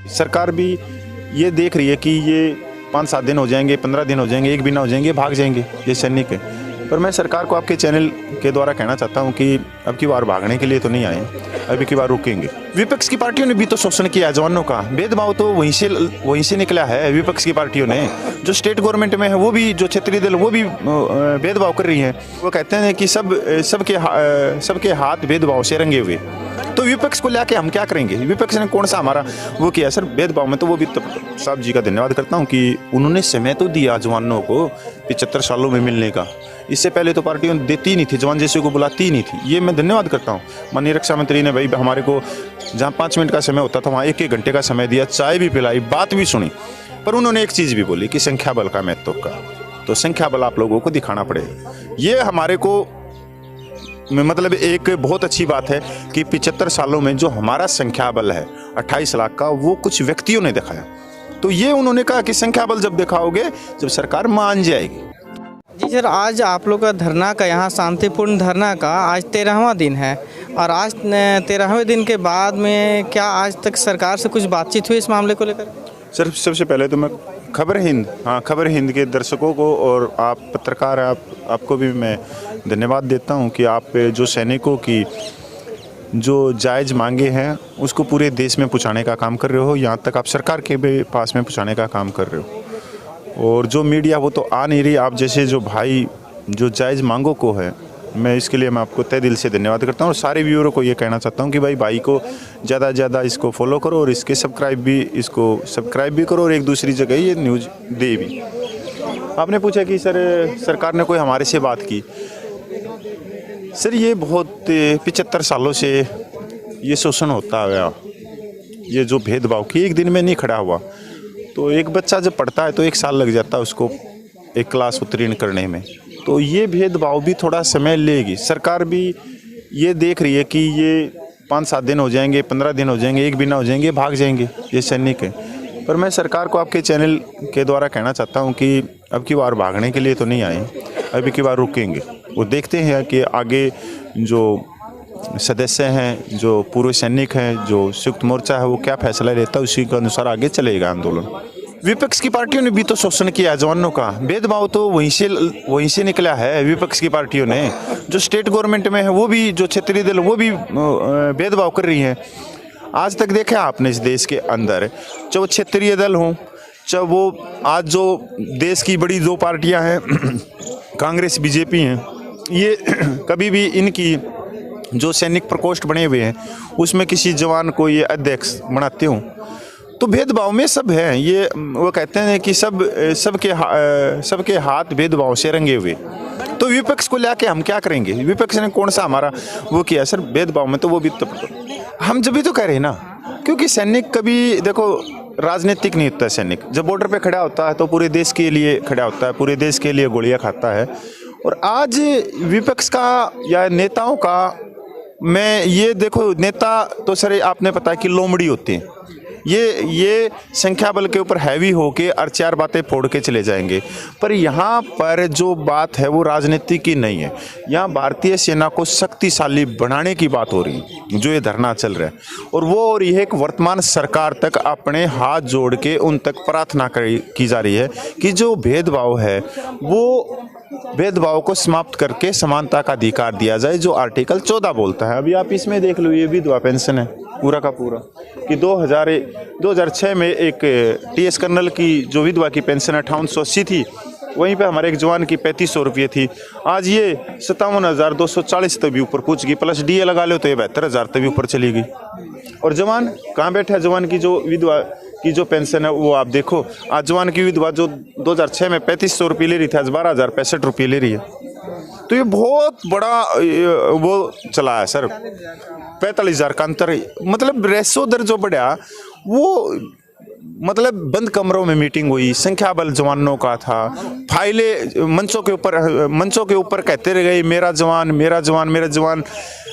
सरकार भी ये देख रही है कि ये 5-7 दिन हो जाएंगे, 15 दिन हो जाएंगे, एक महीना हो जाएंगे, भाग जाएंगे ये सैनिक है। पर मैं सरकार को आपके चैनल के द्वारा कहना चाहता हूं कि अब की बार भागने के लिए तो नहीं आए, अभी की बार रुकेंगे। विपक्ष की पार्टियों ने भी तो शोषण किया जवानों का, भेदभाव तो वहीं से निकला है। विपक्ष की पार्टियों ने जो स्टेट गवर्नमेंट में है वो भी, जो क्षेत्रीय दल वो भी भेदभाव कर रही हैं। वो कहते हैं कि सबके हाथ भेदभाव से रंगे हुए। तो विपक्ष को लेके हम क्या करेंगे? विपक्ष ने कौन सा हमारा वो किया सर भेदभाव में? तो वो भी साहब जी का धन्यवाद करता हूँ कि उन्होंने समय तो दिया जवानों को 75 सालों में मिलने का। इससे पहले तो पार्टियों देती नहीं थी, जवान जैसे को बुलाती ही नहीं थी। ये मैं धन्यवाद करता हूँ। माननीय रक्षा मंत्री ने भाई हमारे को जहाँ 5 मिनट का समय होता था वहाँ 1-1 घंटे का समय दिया, चाय भी पिलाई, बात भी सुनी। पर उन्होंने एक चीज़ भी बोली कि संख्या बल का महत्व का, तो संख्या बल आप लोगों को दिखाना पड़ेगा। ये हमारे को मतलब एक बहुत अच्छी बात है कि 75 सालों में जो हमारा संख्या बल है 28 लाख का, वो कुछ व्यक्तियों ने दिखाया। तो ये उन्होंने कहा कि संख्या बल जब दिखाओगे, जब सरकार मान जाएगी। जी सर, आज आप लोग का धरना का, यहाँ शांतिपूर्ण धरना का आज 13वां दिन है और आज 13वें दिन के बाद में क्या आज तक सरकार से कुछ बातचीत हुई इस मामले को लेकर? सर सबसे पहले तो मैं खबर हिंद के दर्शकों को और आप पत्रकार आपको भी मैं धन्यवाद देता हूं कि आप जो सैनिकों की जो जायज़ मांगे हैं उसको पूरे देश में पहुंचाने का काम कर रहे हो, यहाँ तक आप सरकार के भी पास में पहुंचाने का काम कर रहे हो। और जो मीडिया वो तो आ नहीं रही, आप जैसे जो भाई जो जायज़ मांगों को है, मैं इसके लिए मैं आपको तहे दिल से धन्यवाद करता हूँ। और सारे व्यूअरों को ये कहना चाहता हूँ कि भाई को ज़्यादा से ज़्यादा इसको फॉलो करो और इसको सब्सक्राइब भी करो और एक दूसरी जगह ये न्यूज़ दे भी। आपने पूछा कि सर सरकार ने कोई हमारे से बात की। सर ये बहुत 75 सालों से ये शोषण होता है, ये जो भेदभाव की एक दिन में नहीं खड़ा हुआ। तो एक बच्चा जब पढ़ता है तो 1 साल लग जाता है उसको एक क्लास उत्तीर्ण करने में। तो ये भेदभाव भी थोड़ा समय लेगी। सरकार भी ये देख रही है कि ये 5-7 दिन हो जाएंगे, 15 दिन हो जाएंगे, एक महीना हो जाएंगे, भाग जाएंगे ये सैनिक है। पर मैं सरकार को आपके चैनल के द्वारा कहना चाहता हूँ कि अब की बार भागने के लिए तो नहीं आए, अभी की बार रुकेंगे। वो देखते हैं कि आगे जो सदस्य हैं, जो पूर्व सैनिक हैं, जो संयुक्त मोर्चा है, वो क्या फैसला लेता है, उसी के अनुसार आगे चलेगा आंदोलन। विपक्ष की पार्टियों ने भी तो शोषण किया जवानों का, भेदभाव तो वहीं से निकला है। विपक्ष की पार्टियों ने जो स्टेट गवर्नमेंट में है वो भी, जो क्षेत्रीय दल वो भी भेदभाव कर रही हैं। आज तक देखा आपने इस देश के अंदर, चाहे वो क्षेत्रीय दल हों, चाहे वो आज जो देश की बड़ी 2 पार्टियां हैं कांग्रेस बीजेपी हैं, ये कभी भी इनकी जो सैनिक प्रकोष्ठ बने हुए हैं उसमें किसी जवान को ये अध्यक्ष बनाते हों। तो भेदभाव में सब है। ये वो कहते हैं कि सबके हाथ भेदभाव से रंगे हुए। तो विपक्ष को लेके हम क्या करेंगे? विपक्ष ने कौन सा हमारा वो किया सर भेदभाव में? तो वो भी तो हम जब भी तो कह रहे हैं ना, क्योंकि सैनिक कभी देखो राजनीतिक नहीं होता है। सैनिक जब बॉर्डर पे खड़ा होता है तो पूरे देश के लिए खड़ा होता है, पूरे देश के लिए गोलियां खाता है। और आज विपक्ष का या नेताओं का, मैं ये देखो, नेता तो सर आपने पता है कि लोमड़ी होते हैं। ये संख्या बल के ऊपर हैवी होके और 4 बातें फोड़ के चले जाएंगे। पर यहाँ पर जो बात है वो राजनीति की नहीं है। यहाँ भारतीय सेना को शक्तिशाली बनाने की बात हो रही है, जो ये धरना चल रहा है। और वो और यह एक वर्तमान सरकार तक अपने हाथ जोड़ के उन तक प्रार्थना की जा रही है कि जो भेदभाव है वो भेदभाव को समाप्त करके समानता का अधिकार दिया जाए, जो आर्टिकल 14 बोलता है। अभी आप इसमें देख लो, ये विधवा पेंशन है पूरा का पूरा कि 2006 में एक TS कर्नल की जो विधवा की पेंशन 5880 थी, वहीं पे हमारे एक जवान की 3500 रुपये थी। आज ये 57,240 तक भी ऊपर पहुंच गई, प्लस DA लगा लो तो ये 72,000 तक भी ऊपर चली गई। और जवान कहाँ बैठा है? जवान की जो विधवा की जो पेंशन है वो आप देखो, आज जवान की विधवा जो 2006 में 3500 रुपये ले रही थी, आज 12,065 रुपये ले रही है। तो ये बहुत बड़ा वो चला है सर, 45,000 का अंतर। मतलब रेशो दर जो बढ़ा वो, मतलब बंद कमरों में मीटिंग हुई, संख्या बल जवानों का था, फाइलें मंचों के ऊपर कहते रह गए मेरा जवान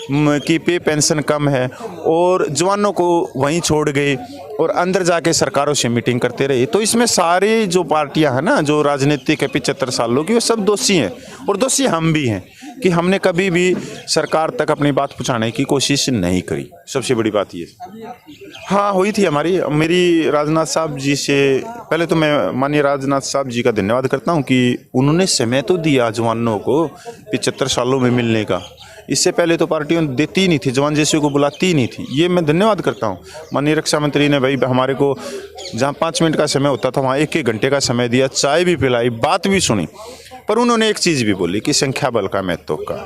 की पे पेंशन कम है, और जवानों को वहीं छोड़ गए और अंदर जाके सरकारों से मीटिंग करते रहे। तो इसमें सारी जो पार्टियां हैं ना, जो राजनीति के 75 सालों की, वो सब दोषी हैं और दोषी हम भी हैं। कि हमने कभी भी सरकार तक अपनी बात पहुंचाने की कोशिश नहीं करी। सबसे बड़ी बात ये। हाँ, हुई थी मेरी राजनाथ साहब जी से। पहले तो मैं माननीय राजनाथ साहब जी का धन्यवाद करता हूँ कि उन्होंने समय तो दिया जवानों को 75 सालों में मिलने का। इससे पहले तो पार्टियों देती ही नहीं थी, जवान जैसे को बुलाती ही नहीं थी। ये मैं धन्यवाद करता हूँ। माननीय रक्षा मंत्री ने भाई हमारे को जहाँ 5 मिनट का समय होता था वहाँ 1-1 घंटे का समय दिया, चाय भी पिलाई, बात भी सुनी। पर उन्होंने एक चीज़ भी बोली कि संख्या बल का महत्व का,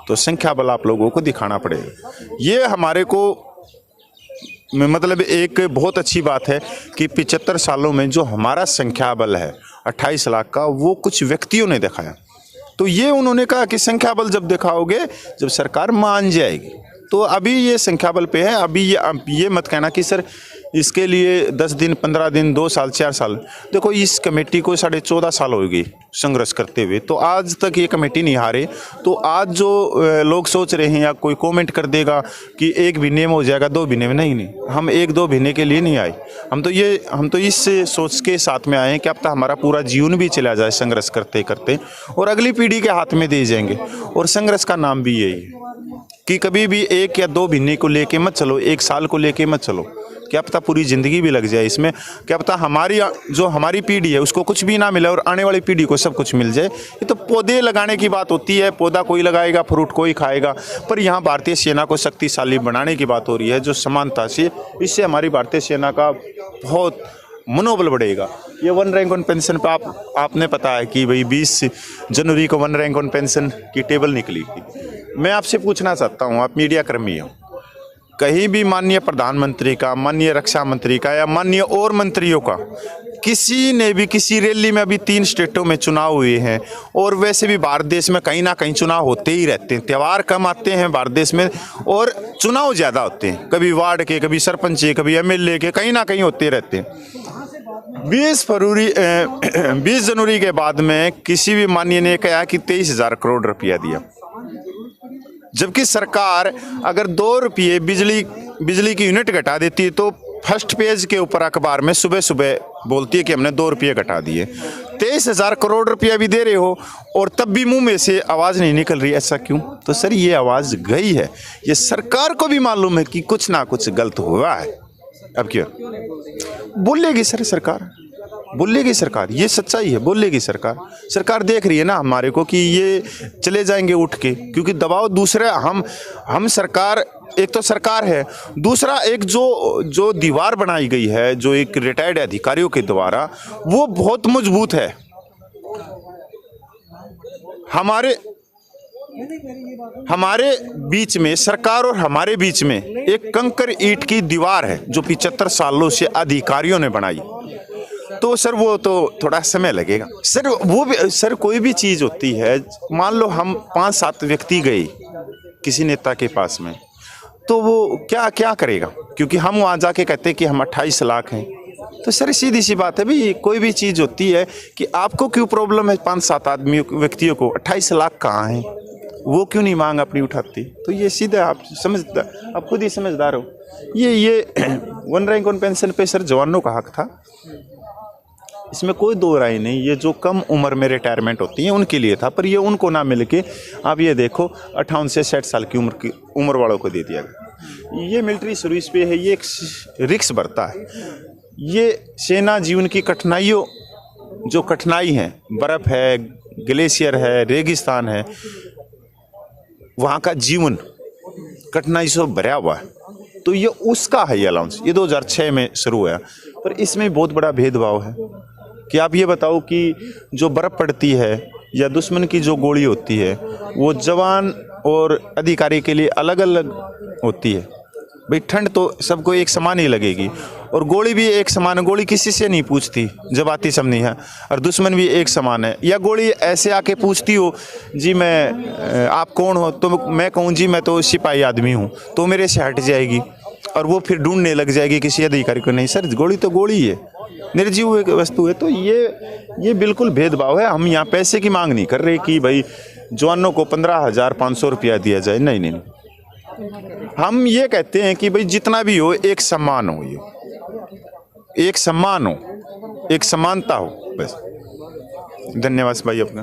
तो संख्या बल आप लोगों को दिखाना पड़ेगा। ये हमारे को मतलब एक बहुत अच्छी बात है कि 75 सालों में जो हमारा संख्या बल है 28 लाख का, वो कुछ व्यक्तियों ने दिखाया। तो ये उन्होंने कहा कि संख्या बल जब दिखाओगे, जब सरकार मान जाएगी। तो अभी ये संख्या बल पे है। अभी ये मत कहना कि सर इसके लिए 10 दिन, 15 दिन, 2 साल, 4 साल। देखो, इस कमेटी को 14.5 साल हो गई संघर्ष करते हुए, तो आज तक ये कमेटी नहीं हारे। तो आज जो लोग सोच रहे हैं या कोई कमेंट कर देगा कि 1 महीने में हो जाएगा, 2 महीने में, नहीं, हम 1-2 महीने के लिए नहीं आए। हम तो इस सोच के साथ में आए हैं कि अब तक हमारा पूरा जीवन भी चला जाए संघर्ष करते करते, और अगली पीढ़ी के हाथ में दे जाएंगे। और संघर्ष का नाम भी यही है कि कभी भी 1 या 2 महीने को लेके मत चलो, 1 साल को लेके मत चलो। क्या पता पूरी ज़िंदगी भी लग जाए इसमें। क्या पता हमारी पीढ़ी है उसको कुछ भी ना मिले और आने वाली पीढ़ी को सब कुछ मिल जाए। ये तो पौधे लगाने की बात होती है, पौधा कोई लगाएगा, फ्रूट कोई खाएगा। पर यहाँ भारतीय सेना को शक्तिशाली बनाने की बात हो रही है, जो समानता से, इससे हमारी भारतीय सेना का बहुत मनोबल बढ़ेगा। ये 1 रैंक ऑन पेंशन पे आपने पता है कि भाई 20 जनवरी को 1 रैंक ऑन पेंशन की टेबल निकली थी। मैं आपसे पूछना चाहता हूँ, आप मीडिया कर्मी हो, कहीं भी माननीय प्रधानमंत्री का, माननीय रक्षा मंत्री का या माननीय और मंत्रियों का किसी ने भी किसी रैली में, अभी 3 स्टेटों में चुनाव हुए हैं, और वैसे भी भारत देश में कहीं ना कहीं चुनाव होते ही रहते हैं। त्यौहार कम आते हैं भारत देश में और चुनाव ज़्यादा होते हैं, कभी वार्ड के, कभी सरपंच के, कभी MLA के, कहीं ना कहीं होते रहते हैं। 20 जनवरी के बाद में किसी भी माननीय ने कहा कि 23,000 करोड़ रुपया दिया, जबकि सरकार अगर 2 रुपये बिजली की यूनिट घटा देती है तो फर्स्ट पेज के ऊपर अखबार में सुबह सुबह बोलती है कि हमने 2 रुपये घटा दिए। 23,000 करोड़ रुपया भी दे रहे हो और तब भी मुंह में से आवाज़ नहीं निकल रही, ऐसा क्यों? तो सर ये आवाज़ गई है, ये सरकार को भी मालूम है कि कुछ ना कुछ गलत हुआ है। अब क्यों बोलेगी सर सरकार, बोलेगी सरकार, ये सच्चाई है, बोलेगी सरकार। सरकार देख रही है ना हमारे को कि ये चले जाएंगे उठ के, क्योंकि दबाव दूसरा हम सरकार, एक तो सरकार है, दूसरा एक जो दीवार बनाई गई है, जो एक रिटायर्ड अधिकारियों के द्वारा, वो बहुत मजबूत है। हमारे बीच में, सरकार और हमारे बीच में एक कंकर ईंट की दीवार है जो 75 सालों से अधिकारियों ने बनाई। तो सर वो तो थोड़ा समय लगेगा सर। वो भी सर, कोई भी चीज़ होती है, मान लो हम 5-7 व्यक्ति गए किसी नेता के पास में, तो वो क्या करेगा? क्योंकि हम वहाँ जाके कहते हैं कि हम 28 लाख हैं। तो सर सीधी सी बात है भाई, कोई भी चीज़ होती है कि आपको क्यों प्रॉब्लम है 5-7 व्यक्तियों को, 28 लाख कहाँ हैं, वो क्यों नहीं मांग अपनी उठाती? तो ये सीधा आप खुद ही समझदार हो। ये 1 रैंक ऑन पेंशन पे सर जवानों का हक था, इसमें कोई दो राय नहीं। ये जो कम उम्र में रिटायरमेंट होती है उनके लिए था, पर ये उनको ना मिल के आप ये देखो 58 से 60 साल की उम्र वालों को दे दिया गया। ये मिलिट्री सर्विस पे है, ये एक रिस्क बढ़ता है। ये सेना जीवन की कठिनाइयों, जो कठिनाई है, बर्फ़ है, ग्लेशियर है, रेगिस्तान है, वहाँ का जीवन कठिनाई से भरा हुआ है। तो ये उसका है ये अलाउंस, ये 2006 में शुरू हुआ, पर इसमें बहुत बड़ा भेदभाव है कि आप ये बताओ कि जो बर्फ़ पड़ती है या दुश्मन की जो गोली होती है, वो जवान और अधिकारी के लिए अलग अलग होती है। भाई ठंड तो सबको एक समान ही लगेगी और गोली भी एक समान है, गोली किसी से नहीं पूछती जब आती सब नहीं है, और दुश्मन भी एक समान है। या गोली ऐसे आके पूछती हो, जी मैं आप कौन हो, तो मैं कहूँ जी मैं तो सिपाही आदमी हूँ, तो मेरे से हट जाएगी और वो फिर ढूंढने लग जाएगी किसी अधिकारी को। नहीं सर, गोली तो गोली है, निर्जीव एक वस्तु है। तो ये बिल्कुल भेदभाव है। हम यहाँ पैसे की मांग नहीं कर रहे कि भाई जवानों को 15,500 रुपया दिया जाए, नहीं। हम ये कहते हैं कि भाई जितना भी हो एक सम्मान हो, ये एक सम्मान हो, एक समानता हो, बस। धन्यवाद भाई अपना।